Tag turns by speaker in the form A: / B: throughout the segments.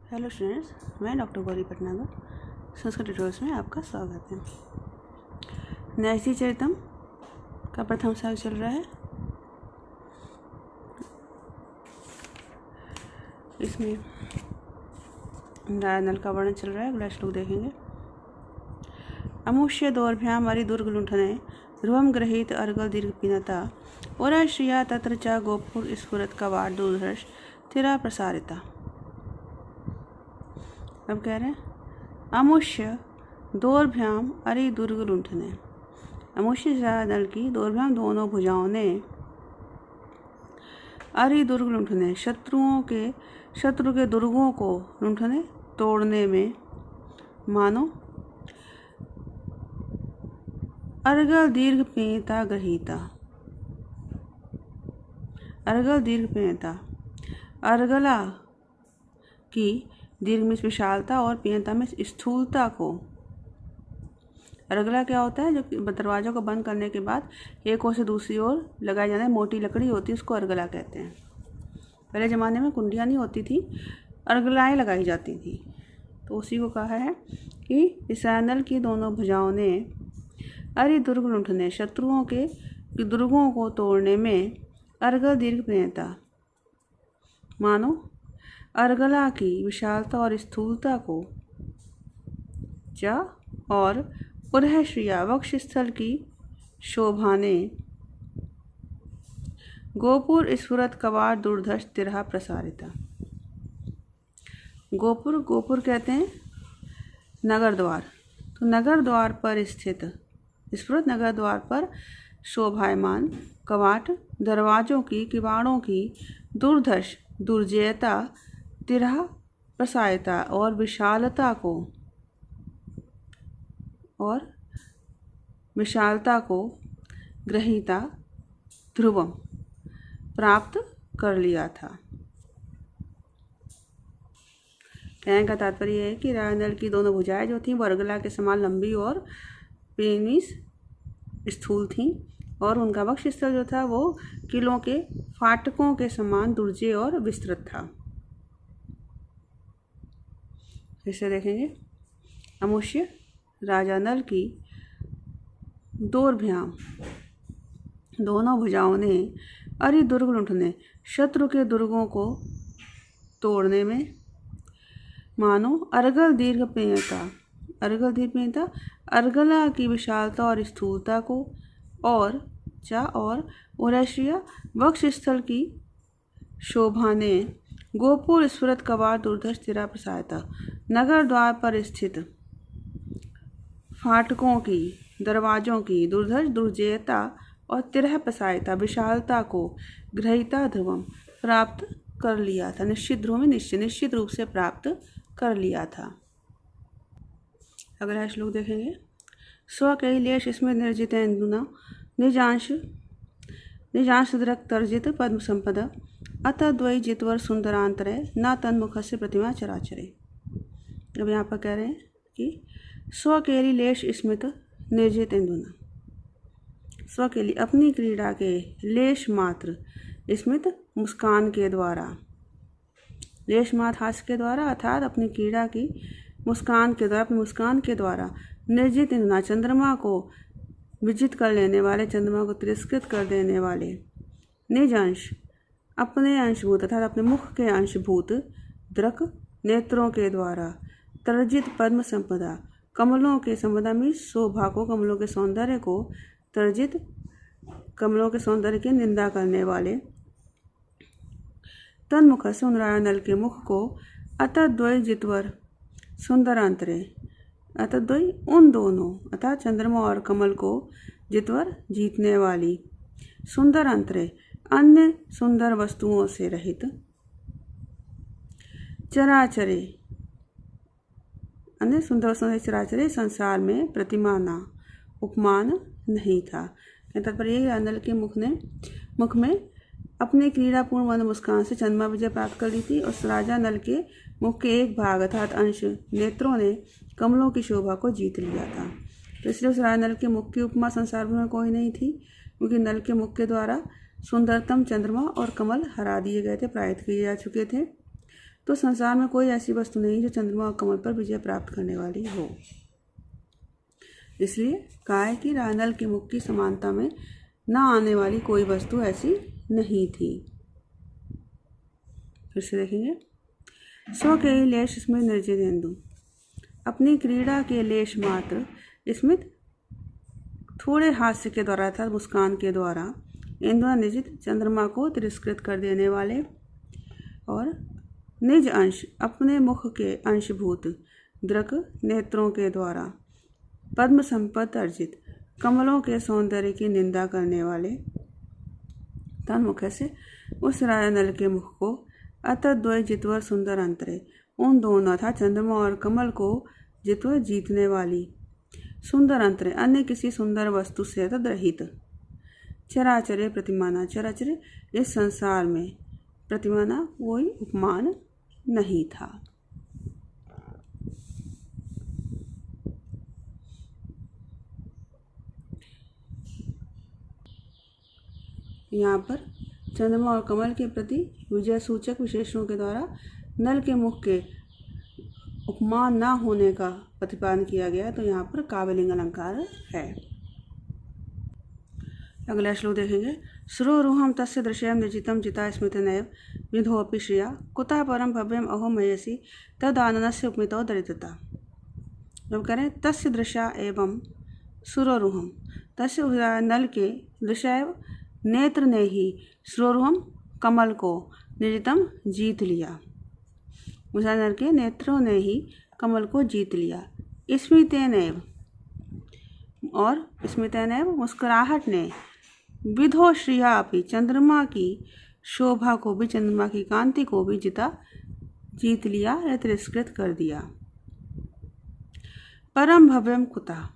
A: Hello students, मैं doctor Gauri Bhatnagar Sanskrit tutorials में आपका स्वागत है। न्यासी चरितम का प्रथम सर्ग चल रहा है। इसमें नल का वर्णन चल रहा है। अगला श्लोक देखेंगे। अमुष्य दौर्भ्याम अरिदुर्ग लुंठने ध्रुवम गृहीत अर्गल दीर्घ पिनता और श्रिया तत्र च गोपुर स्फुरत कवाड़ दूरधर्ष तिरा प्रसारिता। अब कह रहे हैं अमुष्य दौर्भ्याम अरि दुर्ग लुंठने। अमुष्य नल की दौर्भ्याम दोनों भुजाओं ने अरि दुर्ग लुंठने शत्रु के दुर्गों को लुंठने तोड़ने में मानो अर्गल दीर्घ पेयता गृहीता। अर्गल दीर्घ पेयता, अर्गला की दीर्घ में विशालता और पेयता में स्थूलता को। अर्गला क्या होता है? जो दरवाज़ों को बंद करने के बाद एक ओर से दूसरी ओर लगाई जाने मोटी लकड़ी होती है, उसको अर्गला कहते हैं। पहले ज़माने में कुंडियाँ नहीं होती थी, अर्गलाएँ लगाई जाती थी। तो उसी को कहा है कि इस नल की दोनों भुजाओं ने अरि दुर्ग लुंठने शत्रुओं के दुर्गों को तोड़ने में अर्गल दीर्घ पेयता मानो अर्गला की विशालता और स्थूलता को, च और उरहश्रिया वक्षस्थल की शोभा ने, गोपुर स्फुरत कवाड़ दुर्धर्ष तिरहा प्रसारिता। गोपुर कहते हैं नगर द्वार। तो नगर द्वार पर स्थित स्फुरत नगर द्वार पर शोभायमान कवाट दरवाज़ों की किवाड़ों की दुर्धर्ष दुर्जयता तिरहा प्रसारिता और विशालता को गृहीता ध्रुवम प्राप्त कर लिया था। कहने का तात्पर्य है कि नल की दोनों भुजाएं जो थीं वो अर्गला के समान लंबी और पेनिस स्थूल थीं और उनका वक्षस्थल जो था वो किलों के फाटकों के समान दुर्जय और विस्तृत था। इसे देखेंगे। अमुष्य राजा नल की दौर्भ्याम दोनों भुजाओं ने अरि दुर्ग लुंठने शत्रु के दुर्गों को तोड़ने में मानो अर्गल दीर्घ पेयता अर्गला की विशालता और स्थूलता को और उरश्रिया वक्षस्थल की शोभा ने गोपुर स्फुरत कवाड़ दुर्धर्ष तिरा प्रसारिता नगर द्वार पर स्थित फाटकों की दरवाज़ों की दुर्धर्ष दुर्जयता और तिरह प्रसारिता विशालता को गृहीता ध्रुवम प्राप्त कर लिया था। निश्चित ध्रुव में निश्चित रूप से प्राप्त कर लिया था। अगला श्लोक देखेंगे। स्वकैलेश इसमें निर्जित इंदुना निजांश दृक् तर्जित पद्म संपदा अतः द्वय जितवर सुंदरांतरे न तन्मुख से प्रतिमा चराचरे। अब यहाँ पर कह रहे हैं कि स्वकेली लेश स्मित निर्जित इंदुना, स्वकेली अपनी क्रीड़ा के लेश मात्र स्मित मुस्कान के द्वारा, लेश मात्र हास्य के द्वारा अर्थात अपनी क्रीड़ा की मुस्कान के द्वारा निर्जित इंदुना चंद्रमा को विजित कर लेने वाले, चंद्रमा को तिरस्कृत कर देने वाले, निज अंश अपने अंशभूत अर्थात अपने मुख के अंशभूत दृक् नेत्रों के द्वारा तर्जित पद्म संपदा कमलों के संपदा में शोभा को, कमलों के सौंदर्य को तर्जित, कमलों के सौंदर्य की निंदा करने वाले तन्मुख से उन नल के मुख को अतः द्वय जितवर सुंदरांतरे अतः द्वय उन दोनों अर्थात चंद्रमा और कमल को जितवर जीतने वाली, सुंदर अंतरे अन्य सुंदर वस्तुओं से रहित, चराचरे अन्य सुंदर वस्तुओं से चराचरे संसार में प्रतिमाना उपमान नहीं था। तात्पर्य नल के मुख में अपने क्रीड़ापूर्ण मंद मुस्कान से चंद्रमा विजय प्राप्त कर ली थी और राजा नल के मुख के एक भाग अर्थात अंश नेत्रों ने कमलों की शोभा को जीत लिया था। तो इसलिए उस राजा नल के मुख की उपमा संसार में कोई नहीं थी, क्योंकि नल के मुख के द्वारा सुंदरतम चंद्रमा और कमल हरा दिए गए थे, पराजित किए जा चुके थे। तो संसार में कोई ऐसी वस्तु नहीं जो चंद्रमा और कमल पर विजय प्राप्त करने वाली हो। इसलिए कहा है कि नल के मुख की समानता में न आने वाली कोई वस्तु ऐसी नहीं थी। फिर से देखेंगे, स्व के लेश स्मित निर्जितेन्दु, अपनी क्रीड़ा के लेश मात्र स्मित थोड़े हास्य के द्वारा अर्थात मुस्कान के द्वारा इंद्र निजित चंद्रमा को तिरस्कृत कर देने वाले और निज अंश अपने मुख के अंशभूत दृक नेत्रों के द्वारा पद्म संपत्ति अर्जित कमलों के सौंदर्य की निंदा करने वाले तन्मुख से उस राजा नल के मुख को अतद्वय जितवर सुंदर अंतरे, उन दोनों था चंद्रमा और कमल को जितवर जीतने वाली सुंदर अंतरे अन्य किसी सुंदर वस्तु से तद्रहित चराचरे प्रतिमाना, चराचरे इस संसार में प्रतिमाना कोई उपमान नहीं था। यहाँ पर चंद्रमा और कमल के प्रति विजय सूचक विशेषणों के द्वारा नल के मुख के उपमान न होने का प्रतिपादन किया गया, तो यहाँ पर काव्यलिंग अलंकार है। अगला श्लोक देखेंगे, सुरोरुहम तस्य दृश्यम निर्जितम जिता स्मृतिनैव विधोऽपि श्रिया कुतः परम भव्यम अहो मयसी तदाननस्य उपमितो दरिद्रता। जब करें तस्य दृश्या एवं सुरोरुहम, तस्य नल के दृश्यैव नेत्र ने ही सुरोरुहम कमल को निर्जितम जीत लिया, उस नल के नेत्रों ने ही कमल को जीत लिया। स्मितेनैव और स्मितेनैव मुस्कुराहट ने विधो श्रिया अपि चंद्रमा की शोभा को भी, चंद्रमा की कांति को भी जीत लिया या तिरस्कृत कर दिया। परम भव्यम कुतः,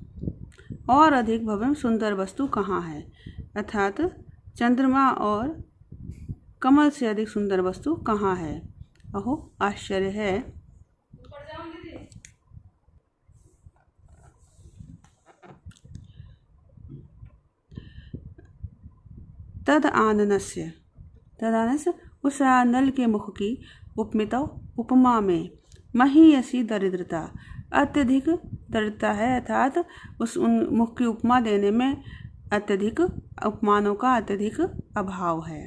A: और अधिक भव्यम सुंदर वस्तु कहाँ है, अर्थात चंद्रमा और कमल से अधिक सुंदर वस्तु कहाँ है। अहो आश्चर्य है, तद आननस्य उस नल के मुख की उपमित उपमा में महीयसी दरिद्रता, अत्यधिक दरिद्रता है, अर्थात उस मुख की उपमा देने में अत्यधिक उपमानों का अत्यधिक अभाव है।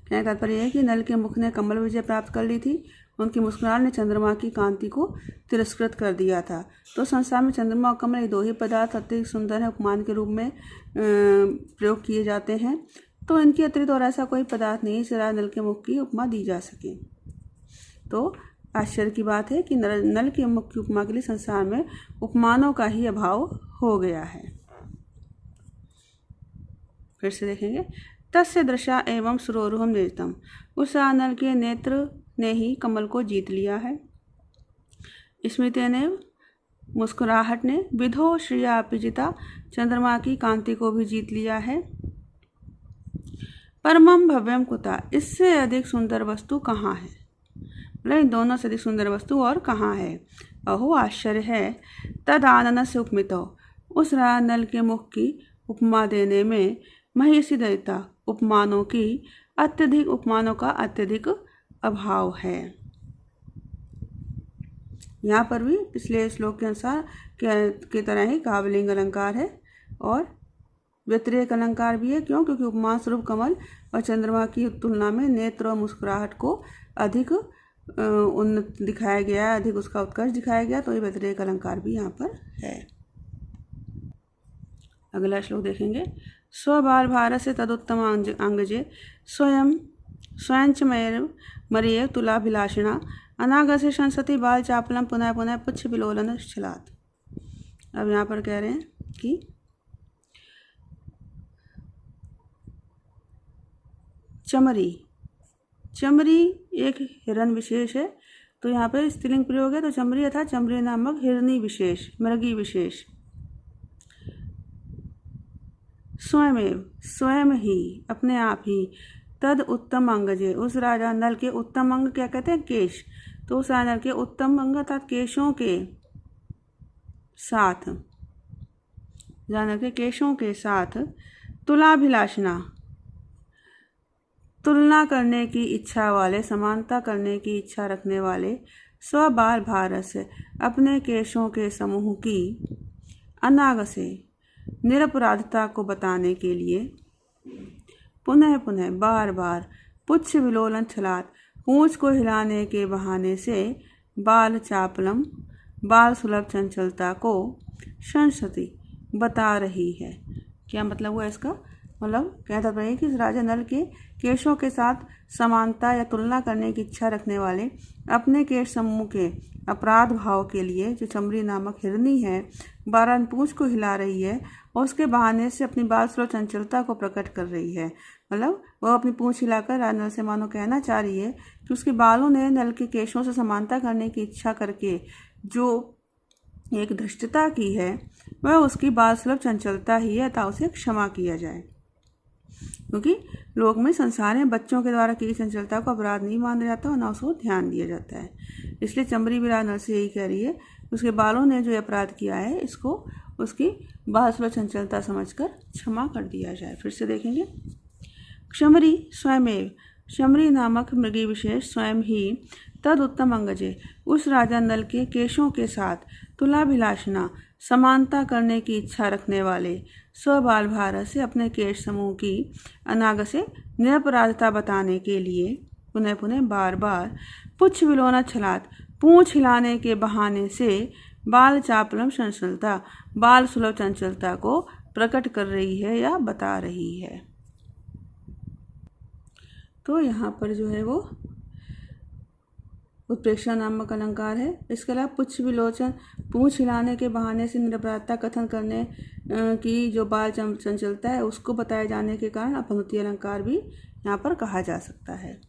A: कहने का तात्पर्य है कि नल के मुख ने कमल विजय प्राप्त कर ली थी, उनकी मुस्कुराहट ने चंद्रमा की कांति को तिरस्कृत कर दिया था। तो संसार में चंद्रमा और कमल दो ही पदार्थ अत्यधिक सुंदर है, उपमान के रूप में प्रयोग किए जाते हैं, तो इनके अतिरिक्त और ऐसा कोई पदार्थ नहीं जिससे नल के मुख की उपमा दी जा सके। तो आश्चर्य की बात है कि नल के मुख की उपमा के लिए संसार में उपमानों का ही अभाव हो गया है। फिर से देखेंगे, तस्य दृशा एवं सुरोरुहम निर्जितम, उस नल के नेत्र ने ही कमल को जीत लिया है। स्मृति ने मुस्कुराहट ने विधो श्रिया अपि जिता, चंद्रमा की कांति को भी जीत लिया है। परमम भव्यम कुता, इससे अधिक सुंदर वस्तु कहाँ है, मतलब इन दोनों से अधिक सुंदर वस्तु और कहाँ है। अहो आश्चर्य है, तद आनन से उपमितो, उस नल के मुख की उपमा देने में महीसी दरिद्रता, उपमानों का अत्यधिक अभाव है। यहाँ पर भी पिछले श्लोक के अनुसार की तरह ही काव्यलिंग अलंकार है और व्यतिरेक अलंकार भी है। क्यों? क्योंकि उपमान स्वरूप कमल और चंद्रमा की तुलना में नेत्र और मुस्कुराहट को अधिक उन्नत दिखाया गया है, अधिक उसका उत्कर्ष दिखाया गया, तो ये व्यतिरेक अलंकार भी यहाँ पर है। अगला श्लोक देखेंगे, स्वबाल भारत से तदुत्तम अंगजे स्वयं च मरिये तुलाभिलाषिणा अनागसे संसति बाल चापलम पुनः पुनः पुच्छ विलोलन छलात। अब यहाँ पर कह रहे हैं कि चमरी एक हिरण विशेष है, तो यहाँ पर स्त्रीलिंग प्रयोग है, तो चमरी अर्थात चमरी नामक हिरणी विशेष, मृगी विशेष। स्वयं ही अपने आप ही, तद उत्तम अंगजे, उस राजा नल के उत्तम अंग क्या कहते हैं, केश, तो उस राजा नल के उत्तम अंग अर्थात केशों के साथ, राजा के केशों के साथ तुलाभिलाषणा, तुलना करने की इच्छा वाले, समानता करने की इच्छा रखने वाले, स्वबाल भारत से अपने केशों के समूह की अनाग से निरपराधता को बताने के लिए पुनः पुनः बार बार पुच्छ विलोलन छलात पूंछ को हिलाने के बहाने से बाल चापलम, बाल सुलभ चंचलता को संस्कृति बता रही है। क्या मतलब हुआ इसका? मतलब कहता रहे कि राजा नल के केशों के साथ समानता या तुलना करने की इच्छा रखने वाले अपने केश समूह के अपराध भाव के लिए जो चमरी नामक हिरनी है बारन पूंछ को हिला रही है और उसके बहाने से अपनी बाल सुलभ चंचलता को प्रकट कर रही है। मतलब वह अपनी पूंछ हिलाकर राजा नल से मानो कहना चाह रही है कि उसके बालों ने नल के केशों से समानता करने की इच्छा करके जो एक धृष्टता की है वह उसकी बाल सुलभ चंचलता ही है, अतः उसे क्षमा किया जाए। क्योंकि लोक में संसार में बच्चों के द्वारा की चंचलता को अपराध नहीं माना जाता और न उसको ध्यान दिया जाता है। इसलिए चमरी भी राजा नल से यही कह रही है उसके बालों ने जो अपराध किया है इसको उसकी बाल सुलभ चंचलता समझकर क्षमा कर दिया जाए। फिर से देखेंगे। क्षमरी स्वयमेव, क्षमरी नामक मृगी विशेष स्वयं ही तद उत्तम अंगजे, उस राजा नल के केशों के साथ तुलाभिलाषणा समानता करने की इच्छा रखने वाले स्वबाल भारत से अपने केश समूह की अनाग से निरपराधता बताने के लिए पुनः पुनः बार बार पुच्छ विलोना छलात पूंछ हिलाने के बहाने से बाल चापलम चंचलता, बाल सुलभ चंचलता को प्रकट कर रही है या बता रही है। तो यहाँ पर जो है वो उत्प्रेक्षा नामक अलंकार है। इसके अलावा पुच्छ विलोचन, पूंछ हिलाने के बहाने से निरपराधता कथन करने की जो बाल चंचलता है उसको बताए जाने के कारण अपनुति अलंकार भी यहाँ पर कहा जा सकता है।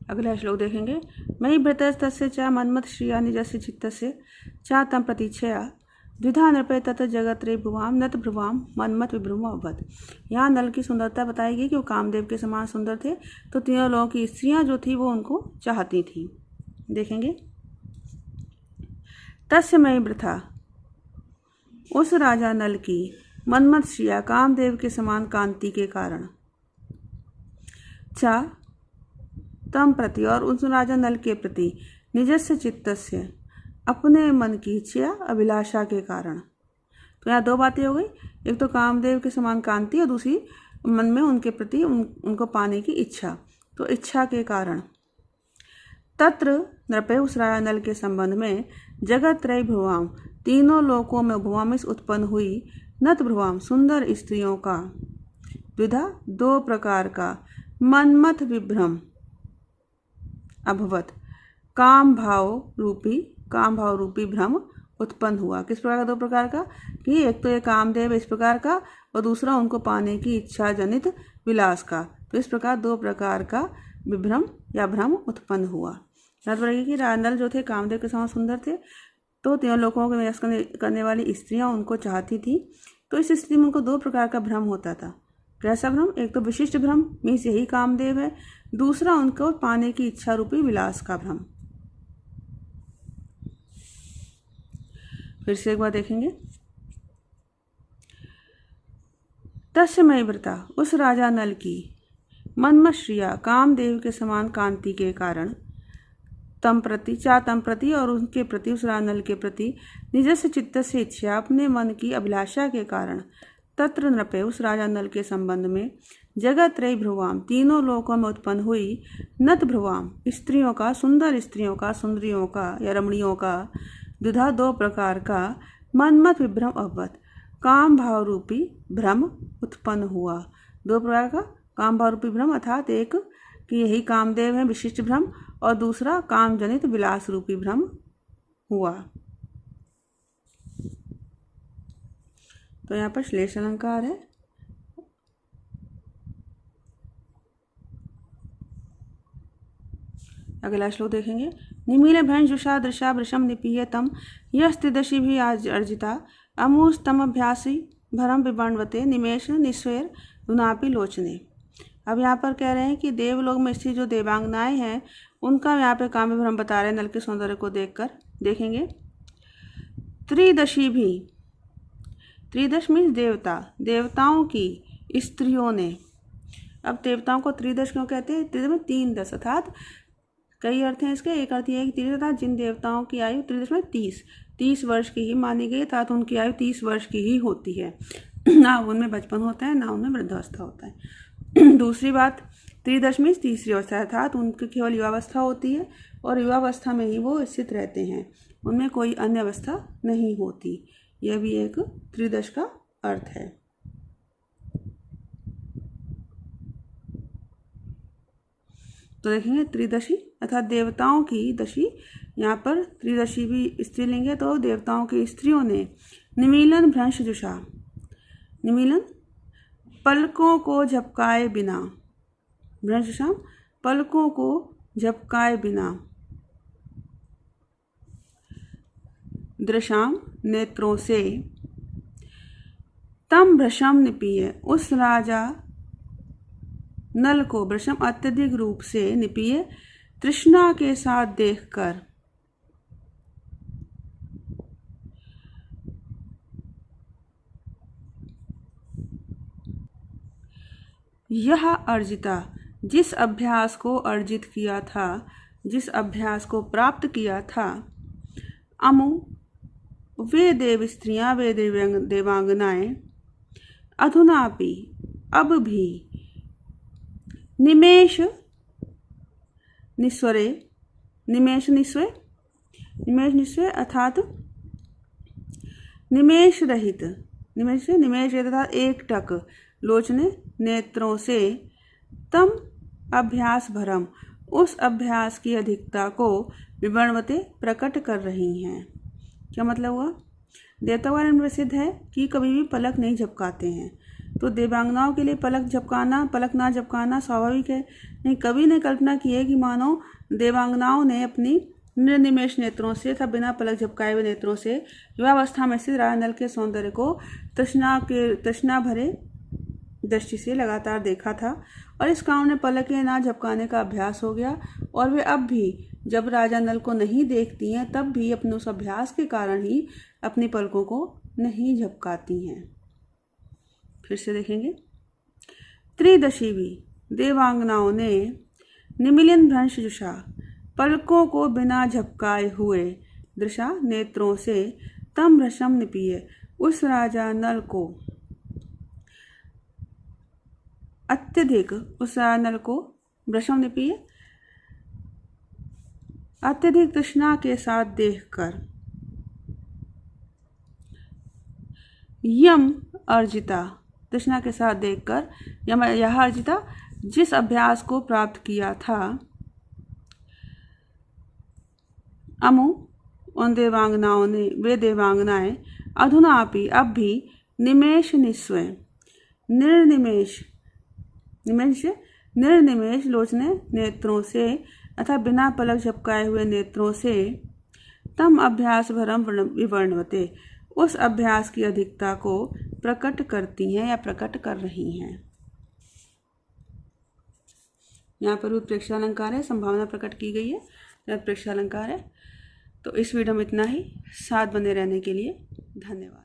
A: अगला श्लोक देखेंगे। मयि भृतस्तस्य च मन्मथ श्रिया निजस्य चित्तस्य च तं प्रतीक्षया द्विधा नृपे तत् जगत्रे भुवाम नत भ्रुवाम मन्मथ विभ्रुम अवध। यहाँ नल की सुंदरता बताएगी कि वो कामदेव के समान सुंदर थे, तो तीनों लोगों की स्त्रियां जो थी वो उनको चाहती थी। देखेंगे। तस्य मयि वृथा, उस राजा नल की मन्मथ श्रिया कामदेव के समान कांति के कारण, चा तम प्रति और उस राजा नल के प्रति, निजस्य चित्तस्य अपने मन की इच्छा अभिलाषा के कारण। तो यहाँ दो बातें हो गई, एक तो कामदेव के समान कांति और दूसरी मन में उनके प्रति उनको पाने की इच्छा। तो इच्छा के कारण तत्र नृपे, उस राजा नल के संबंध में जगत त्रय भ्रुवाम, तीनों लोकों में भ्रुवामिस उत्पन्न हुई नत भ्रुवाम सुंदर स्त्रियों का, द्विधा दो प्रकार का, मन्मथ विभ्रम अभवत, काम भाव रूपी भ्रम उत्पन्न हुआ। किस प्रकार का? दो प्रकार का, कि एक तो ये कामदेव इस प्रकार का और दूसरा उनको पाने की इच्छा जनित विलास का। तो इस प्रकार दो प्रकार का विभ्रम या भ्रम उत्पन्न हुआ। याद रखिए कि राजा नल जो थे कामदेव के समान सुंदर थे, तो तीनों लोगों को निवास करने वाली स्त्रियां उनको चाहती थी। तो इस स्थिति में उनको दो प्रकार का भ्रम होता था। कैसा भ्रम? एक तो विशिष्ट भ्रम, मीन्स यही कामदेव है, दूसरा उनको पाने की इच्छा रूपी विलास का भ्रम। फिर से एक बार देखेंगे। तस्य मयि वृथा, उस राजा नल की मन्मथ श्रिया कामदेव के समान कांति के कारण, तम प्रति और उनके प्रति, उस राजा नल के प्रति, निजस्य चित्त से इच्छा अपने मन की अभिलाषा के कारण, तत्र नृपे, उस राजा नल के संबंध में, जगत त्रय भ्रुवाम, तीनों लोकों में उत्पन्न हुई नत भ्रुवाम स्त्रियों का, सुंदर स्त्रियों का, सुंदरियों का या रमणियों का, द्विधा दो प्रकार का, मन्मथ विभ्रम अवत, काम भाव रूपी भ्रम उत्पन्न हुआ। दो प्रकार का काम भाव रूपी भ्रम, अर्थात एक कि यही कामदेव है विशिष्ट भ्रम, और दूसरा काम जनित विलास रूपी भ्रम हुआ। तो यहाँ पर श्लेष अलंकार है। अगला श्लोक देखेंगे। निमील भैंजुषा दृशा वृषम निपीय तम यस्तिदशी भी आज अर्जिता अमूस्तम अभ्यासी भरम विवर्णवते निमेश निस्वेर दुनापी लोचने। अब यहाँ पर कह रहे हैं कि देवलोक में स्थित जो देवांगनाएं हैं उनका यहाँ पे काम्य भ्रम बता रहे हैं नल के सौंदर्य को देखकर। देखेंगे। त्रिदशी भी, त्रिदश मीन्स देवता, देवताओं की स्त्रियों ने, अब देवताओं को त्रिदश क्यों कहते हैं? त्रिदश में 3 दश, अर्थात कई अर्थ हैं इसके। एक अर्थ यह है कि त्रिदश अर्थात जिन देवताओं की आयु त्रिदश में 30 वर्ष की ही मानी गई, अर्थात उनकी आयु 30 वर्ष की ही होती है। ना उनमें बचपन होता है, ना उनमें वृद्धावस्था होता है। दूसरी बात, त्रिदश में तीसरी अवस्था, अर्थात उनकी केवल युवावस्था होती है और युवावस्था में ही वो स्थित रहते हैं, उनमें कोई अन्य अवस्था नहीं होती। यह भी एक त्रिदश का अर्थ है। तो देखेंगे त्रिदशी अर्थात देवताओं की दशी, यहाँ पर त्रिदशी भी स्त्रीलिंग है, तो देवताओं की स्त्रियों ने निमीलन भ्रंश जुषा, निमीलन पलकों को झपकाए बिना, भ्रंश जुषा पलकों को झपकाए बिना, दृशाम नेत्रों से, तम भ्रशम निपीय उस राजा नल को, भ्रशम अत्यधिक रूप से, निपीय तृष्णा के साथ देखकर, यह अर्जिता जिस अभ्यास को अर्जित किया था, जिस अभ्यास को प्राप्त किया था, अमु वे देव स्त्रियां, वे देवांगनाएं, अधुनापि अब भी, निमेष निस्वरे, निमेष निस्वे, निमेष निस्वे अर्थात निमेष रहित, निमेष अर्थात एक टक, लोचने नेत्रों से, तम अभ्यास भरम उस अभ्यास की अधिकता को, विवर्णवते प्रकट कर रही हैं। क्या मतलब हुआ? देवताओं में प्रसिद्ध है कि कभी भी पलक नहीं झपकाते हैं, तो देवांगनाओं के लिए पलक झपकाना, पलक ना झपकाना स्वाभाविक है। नहीं, कभी ने कल्पना की है कि मानो देवांगनाओं ने अपनी निर्निमेष नेत्रों से, तथा बिना पलक झपकाए हुए नेत्रों से युवावस्था में स्थित राजा नल के सौंदर्य को तृष्णा भरे दृष्टि से लगातार देखा था, और इस कारण उन्हें पलकें ना झपकाने का अभ्यास हो गया, और वे अब भी जब राजा नल को नहीं देखती हैं तब भी अपने उस अभ्यास के कारण ही अपनी पलकों को नहीं झपकाती हैं। फिर से देखेंगे, त्रिदशी भी देवांगनाओं ने निमिलिन भ्रंश जुषा पलकों को बिना झपकाए हुए, दृशा नेत्रों से, तम भ्रशम निपीय उस राजा नल को अत्यधिक, उस राजा नल को भ्रशम निपीय अत्यधिक तृष्णा के साथ देखकर, यम अर्जिता तृष्णा के साथ देखकर, यह अर्जिता जिस अभ्यास को प्राप्त किया था, अमु उन देवांगनाओं ने, वे देवांगनाएं, अधुनापि अब भी, निमेष निस्वय निर्निमेष, निर्निमेष लोचने नेत्रों से अथवा बिना पलक झपकाए हुए नेत्रों से, तम अभ्यास भरम विवर्णवते उस अभ्यास की अधिकता को प्रकट करती हैं या प्रकट कर रही हैं। यहाँ पर उत्प्रेक्षा अलंकार है, संभावना प्रकट की गई है, उत्प्रेक्षा अलंकार है। तो इस वीडियो में इतना ही। साथ बने रहने के लिए धन्यवाद।